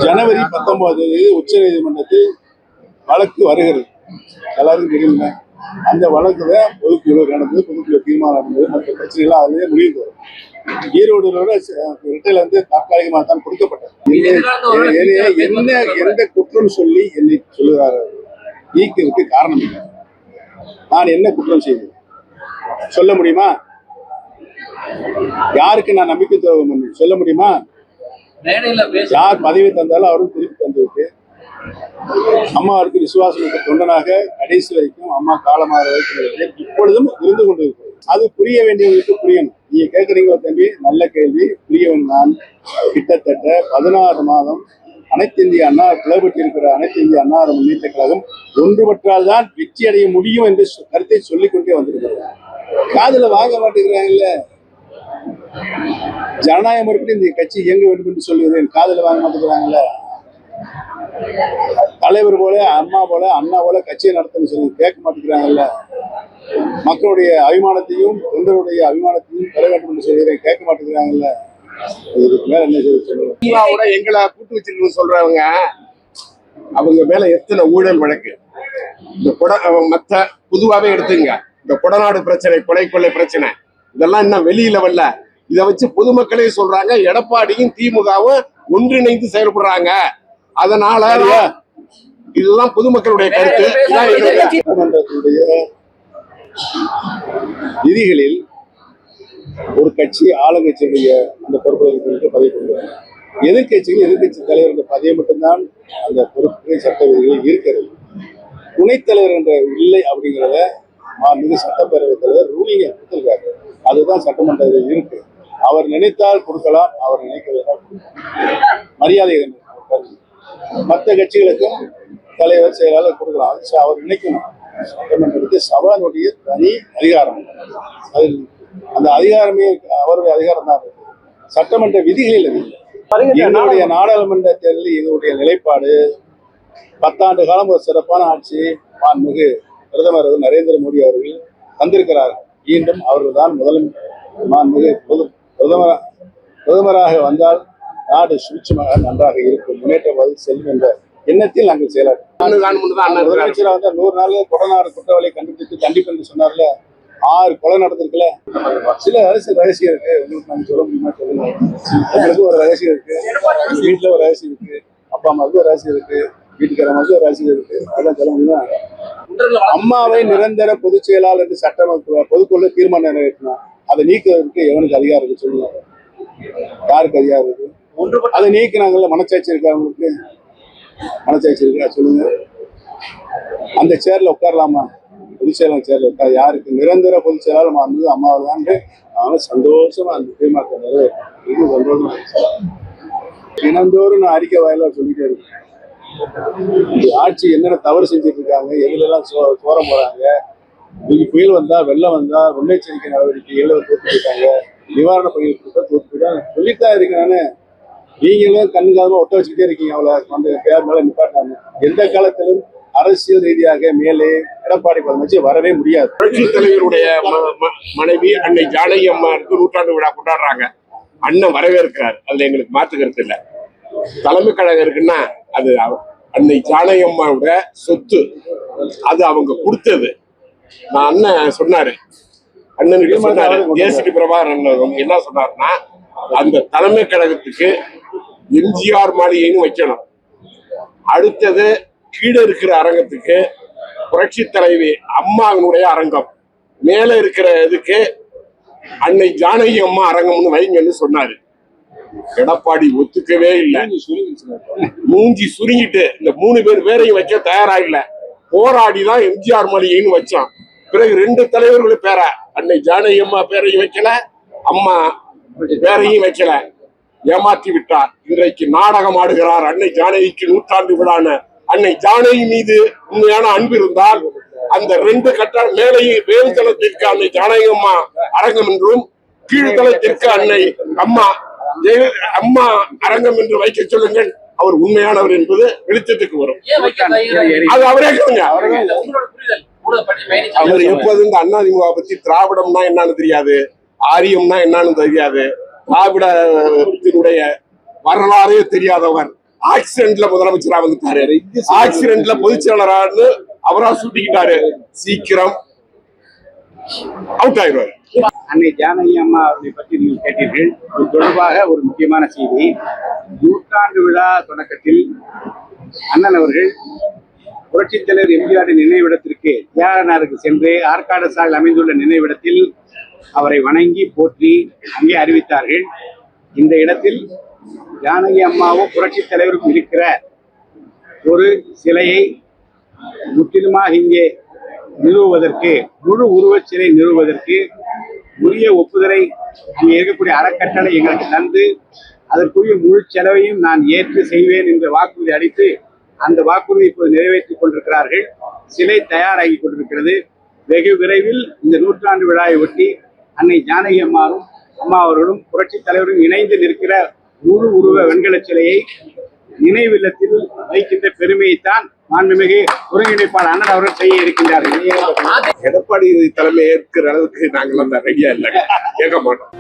ஜனவரி 19 உச்ச நீதிமன்றத்தில் வழக்கு வருகிறது. எல்லாரும் தெரியுங்க. அந்த வழக்குல பொதுக்குழு நடந்தது, பொதுக்குழு தீர்மானம் நடந்தது, மற்ற பிரச்சனைகள் அதிலேயே முடிவு வரும். ஈரோடுகளோட இரட்டையில தற்காலிகமாக தான் கொடுக்கப்பட்டது. எந்த குற்றம் சொல்லி என்னை சொல்லுகிறார் நீக்கிறதுக்கு காரணம் இல்லை. நான் என்ன குற்றம் செய்தேன் சொல்ல முடியுமா? யாருக்கு நான் நம்பிக்கை துரோகம் சொல்ல முடியுமா? யார் பதவி தந்தாலும் அவரும் திருப்பி தந்துவிட்டு அம்மாவுக்கு விசுவாசம் தொண்டனாக கடைசி வரைக்கும் அம்மா காலமாக வரைக்கும் இப்பொழுதும் இருந்து கொண்டிருக்கிறது. அது புரிய வேண்டியவங்களுக்கு புரியணும். நீங்க கேட்கறீங்களா தம்பி? நல்ல கேள்வி. புரியவன் நான் கிட்டத்தட்ட 16 மாதம் அனைத்து இந்திய அண்ணா பிளவுபட்டிருக்கிற அனைத்து இந்திய அண்ணா முன்னேற்ற கழகம் ஒன்றுபட்டால் தான் வெற்றி அடைய முடியும் என்று கருத்தை சொல்லிக் கொண்டே வந்திருக்கிறது. காதுல வாங்க மாட்டேங்கிறாங்கல்ல. ஜனநாயக முறைப்படி இந்த கட்சி இயங்க வேண்டும் என்று சொல்லுவது காதுல வாங்க மாட்டேங்கிறாங்கல்ல. தலைவர் போல அம்மா போல அண்ணா போல கட்சியை நடத்தணும்னு சொல்லி கேட்க மாட்டேங்கிறாங்கல்ல. மக்களுடைய அபிமானத்தையும் தொண்டருடைய அபிமானத்தையும் பெற வேண்டும் என்று சொல்கிறேன், கேட்க மாட்டேங்கிறாங்கல்ல. இதுக்கு மேல என்ன சொல்லுங்க? எங்களை கூட்டு வச்சிருக்கணும்னு சொல்றவங்க அவங்க மேல எத்தனை ஊழல் வழக்கு, இந்த மத்த பொதுவாவே எடுத்துங்க. இந்த கொடநாடு பிரச்சனை, கொலை பிரச்சனை, இதெல்லாம் இன்னும் வெளியில வரல. இதை வச்சு பொதுமக்களே சொல்றாங்க எடப்பாடியும் திமுகவும் ஒன்றிணைந்து செயல்படுறாங்க. அதனால இதுதான் பொதுமக்களுடைய கருத்து. சட்டமன்றத்துடைய விதிகளில் ஒரு கட்சி ஆளுங்கட்சியுடைய அந்த பொறுப்புகளுக்கு பதவி கொள்வாங்க. எதிர்கட்சி தலைவர் என்ற பதவி மட்டும்தான் அந்த பொறுப்பு சட்ட விதிகளில் இருக்கிறது. துணைத் தலைவர் என்ற இல்லை அப்படிங்கிறத மிக சட்டப்பேரவைத் தலைவர் ரூலிங்க கொடுத்திருக்காரு. அதுதான் சட்டமன்றத்தில் இருக்கு. அவர் நினைத்தால் கொடுக்கலாம், அவர் நினைக்கவில்லை மரியாதை. மற்ற கட்சிகளுக்கும் தலைவர் செயலாளர் கொடுக்கலாம். அவர் நினைக்கணும். சட்டமன்றத்துக்கு சபானுடைய தனி அதிகாரம், அது அந்த அதிகாரமே அவருடைய அதிகாரம் தான். சட்டமன்ற விதிகளில் என்னுடைய நாடாளுமன்ற தேர்தலில் இதனுடைய நிலைப்பாடு 10 ஆண்டு காலம் ஒரு சிறப்பான ஆட்சி மாண்புமிகு பிரதமர் நரேந்திர மோடி அவர்கள் தந்திருக்கிறார்கள். மீண்டும் அவர்கள் தான் மாண்புமிகு பிரதமராக வந்தால் நாடு சுட்சமாக நன்றாக இருக்கும், முன்னேற்ற செல்லும் என்ற எண்ணத்தில் நாங்கள் செயலாற்றுவோம். முதலமைச்சராக வந்தால் 100 நாள் கொடநாடு குற்றவாளியை கண்டுபிடித்து கண்டிப்பு என்று சொன்னார்ல. 6 கொலை நடந்திருக்குல்ல. சில அரசியல் ரகசியம் இருக்கு. உங்களுக்கு நாங்கள் சொல்ல முடியுமா? சொல்லுங்க. உங்களுக்கு ஒரு ரகசியம் இருக்கு, வீட்டுல ஒரு ரகசியம் இருக்கு, அப்பா அம்மாவுக்கு ஒரு ரகசியம் இருக்கு, வீட்டுக்காரமாவுக்கு ஒரு ரகசியம் இருக்கு. அதெல்லாம் சொல்ல முடியுமா? அம்மாவை நிரந்தர பொதுச் செயலாளர் என்று சட்டமன்ற பொதுக்குழு தீர்மானம் நிறைவேற்றினா அதை நீக்குவதற்கு எவனுக்கு அதிகாரம் இருக்கு சொல்லுங்க? யாருக்கு அதிகாரம் இருக்கு? அதை நீக்கினாங்கல்ல. மனச்சாட்சி இருக்கா அவங்களுக்கு? மனச்சாட்சி இருக்கா சொல்லுங்க? அந்த சேர்ல உட்காரலாமா? பொதுச் செயலாளர் சேர்ல உட்கார். யாருக்கு நிரந்தர பொதுச் செயலாளர் அம்மாவை தான் சந்தோஷமா அந்த தீர்மானத்தை நிறைவேற்றும். சந்தோஷமா தினந்தோறும் நான் அறிக்கை வாயிலா சொல்லிட்டே இருக்கேன். இந்த ஆட்சி என்னென்ன தவறு செஞ்சுட்டு இருக்காங்க, எதுல எல்லாம் சோரம் போறாங்க. புயல் வந்தா, வெள்ளம் வந்தா முன்னெச்சரிக்கை நடவடிக்கைகள் தோற்று போயிட்டாங்க, நிவாரண பணிகள் கொடுத்தா தோற்று போயிட்டாங்க சொல்லித்தான் இருக்கேன். நீங்களும் கண்காலமா ஒட்ட வச்சுக்கிட்டே இருக்கீங்க. அவ்வளவு அந்த பேர் மேல நிப்பாட்டாங்க. எந்த காலத்திலும் அரசியல் ரீதியாக மேலே எடப்பாடி பதவி வரவே முடியாது. புரட்சித் தலைவருடைய மனைவி அன்னை ஜானகி அம்மாவுக்கு 100ஆண்டு விழா கொண்டாடுறாங்க. அண்ணன் வரவேற்கிறார். அதுல எங்களுக்கு மாற்று கருத்து இல்லை. தலைமை கழகம் இருக்குன்னா அது அன்னை ஜானகி அம்மாவோட சொத்து, அது அவங்க கொடுத்தது. நான் அண்ணன் சொன்னாரு, அண்ணனுக்கு சொன்னாரு, ஏசிடி பிரபாகரன் என்ன சொன்னாருன்னா, அந்த தலைமை கழகத்துக்கு எம்ஜிஆர் மாளிகைன்னு வைக்கணும். அடுத்தது கீழே இருக்கிற அரங்கத்துக்கு புரட்சி தலைவி அம்மாவினுடைய அரங்கம், மேல இருக்கிற இதுக்கு அன்னை ஜானகி அம்மா அரங்கம்னு வைங்கன்னு சொன்னாரு. எடப்பாடி ஒத்துக்கவே இல்லை. மூஞ்சி சுருங்கிட்டு இந்த 3 பேரையும் வைக்க தயாராகல. போராடிதான் எம்ஜிஆர் மாளிகைன்னு வச்சான். பிறகு 2 தலைவர்கள் பேர, அன்னை ஜானகி அம்மா பேரையும் வைக்கல, அம்மா பேரையும் வைக்கல. ஏமாற்றி விட்டார். இன்றைக்கு நாடகம் ஆடுகிறார். அன்னை ஜானகிக்கு 100ஆண்டு விழான அன்னை ஜானகி மீது உண்மையான அன்பு இருந்தால் அந்த 2 கட்டடம் மேலையும் மேல்தளத்திற்கு அன்னை ஜானகி அம்மா அரங்கம் என்றும், கீழ்தளத்திற்கு அன்னை அம்மா அரங்கம் என்று வைக்க சொல்லுங்கள். அவர் உண்மையானவர் என்பது வெளிச்சத்துக்கு வரும். அது அவரே சொல்லுங்க. அவர் எப்போது இந்த அதிமுக பத்தி திராவிடம்னா என்னன்னு தெரியாது, ஆரியம்னா என்னன்னு தெரியாது, திராவிடத்தினுடைய வரலாறே தெரியாதவர். ஆக்சிடென்ட்ல முதலமைச்சரா வந்துட்டாரு, ஆக்சிடென்ட்ல பொதுச் செயலரான்னு அவரா சூட்டிக்கிட்டாரு, சீக்கிரம் அவுட் ஆயிடுவாரு. அன்னை ஜானகி அம்மா அவர்களை பற்றி நீங்கள் கேட்டீர்கள். இது தொடர்பாக ஒரு முக்கியமான செய்தி. நூற்றாண்டு விழா தொடக்கத்தில் அண்ணன் அவர்கள் புரட்சித் தலைவர் எம்ஜிஆரின் நினைவிடத்திற்கு தியாகநகருக்கு சென்று ஆற்காடு சாலையில் அமைந்துள்ள நினைவிடத்தில் அவரை வணங்கி போற்றி அங்கே அறிவித்தார்கள். இந்த இடத்தில் ஜானகி அம்மாவும் புரட்சித் தலைவருக்கும் இருக்கிற ஒரு சிலையை முற்றிலுமாக இங்கே நிறுவுவதற்கு, முழு உருவச் சிலை நிறுவுவதற்கு உரிய ஒப்புதலை இங்கே இருக்கக்கூடிய அறக்கட்டளை எங்களுக்கு தந்து அதற்குரிய முழு செலவையும் நான் ஏற்று செய்வேன் என்ற வாக்குறுதி அளித்து அந்த வாக்குறுதி இப்போது நிறைவேற்றிக் கொண்டிருக்கிறார்கள். சிலை தயாராகி கொண்டிருக்கிறது. வெகு விரைவில் இந்த நூற்றாண்டு விழாவை ஒட்டி அன்னை ஜானகி அம்மா அவர்களும் புரட்சித் தலைவரும் இணைந்து நிற்கிற முழு உருவ வெண்கல சிலையை நினைவில்லத்தில் வைக்கின்ற பெருமையைத்தான் மாண்புமிகு ஒருங்கிணைப்பாளர் அண்ணன் அவர்கள் செய்ய இருக்கின்றார்கள். எடப்பாடி தலைமை ஏற்கிற அளவுக்கு நாங்களாம் ரெடியா இல்லை, கேட்க மாட்டோம்.